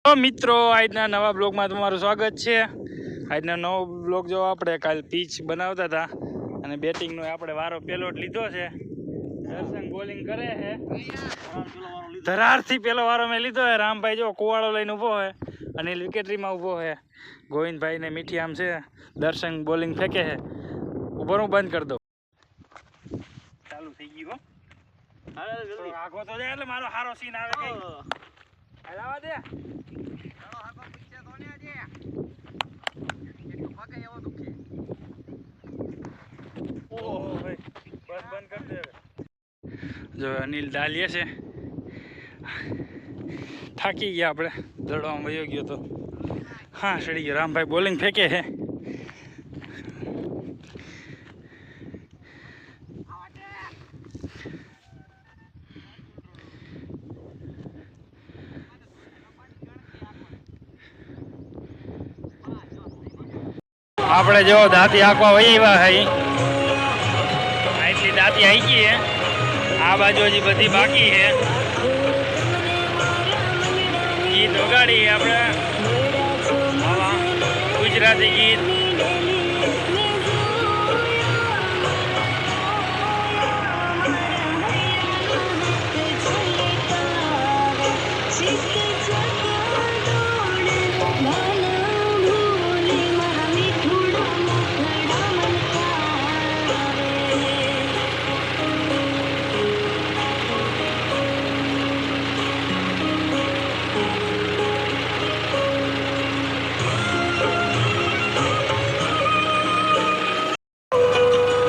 તો મિત્રો આજના નવા બ્લોગમાં તમારું સ્વાગત છે। આજના નવો બ્લોગ જો આપણે કાલ પીચ બનાવતા હતા અને બેટિંગનો આપણે વારો પહેલો જ લીધો છે। દર્શન બોલિંગ કરે છે, ધરારથી પહેલો વારો મેં લીધો છે। રામભાઈ જો કુવાડો લઈને ઊભો છે, અનિલ વિકેટરીમાં ઊભો છે, ગોવિંદભાઈને મીઠી આમ છે, દર્શન બોલિંગ ફેંકે છે। ઉપર હું બંધ કરી દઉં, ચાલુ થઈ ગયું હો। આગો તો જાય એટલે મારો સારો સીન આવે કઈ હલાવા દે। જો અનિલ ડાલીએ છે, થાકી ગયા આપણે, દડવામાં વયો ગયો તો હા સડી ગયો। રામભાઈ બોલિંગ ફેંકે છે, આપણે જો દાંતી આંકવા વહી આવ્યા છે, એટલી દાંતી આવી ગઈ છે। આ બાજુ હજી બધી બાકી છે। ગીત વગાડી આપણે ગુજરાતી ગીત।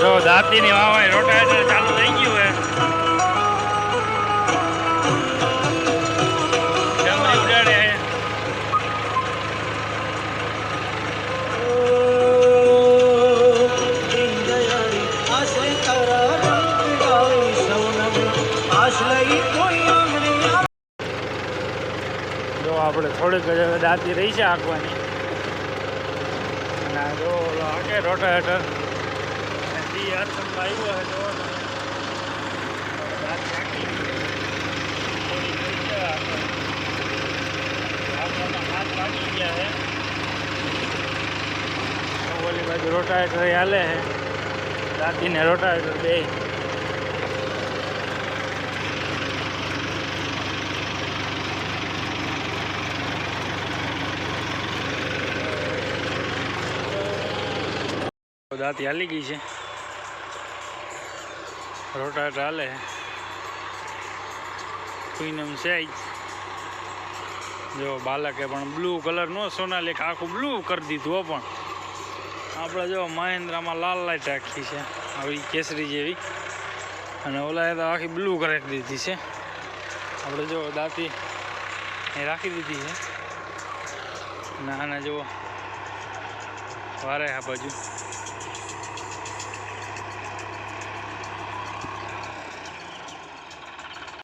જો દાંતીની વાવાય રોટાવેટર ચાલુ થઈ ગયું છે, ડમરી ઉડાડે છે। જો આપણે થોડીક જ દાંતી રહી છે આંકવાની, અને જો આગે રોટાવેટર આવ્યો છે। હાથ લાગી ગયા છે, ઓલી બાજુ રોટાવેટર હાલે છે, દાંતીને રોટાવેટર બે દાંતી હાલી ગઈ છે, રોટાવેટર હાલે પૂનમ સાઈજ। જો બાલકે પણ બ્લુ કલર નો સોનાલિક આખું બ્લુ કરી દીધું, પણ આપણે જો મહિન્દ્રામાં લાલ લાઈટ રાખી છે આવી કેસરી જેવી, અને ઓલાએ તો આખી બ્લુ કરી દીધી છે। આપણે જો દાંતી એ રાખી દીધી છે, અને આને જો વારે આ બાજુ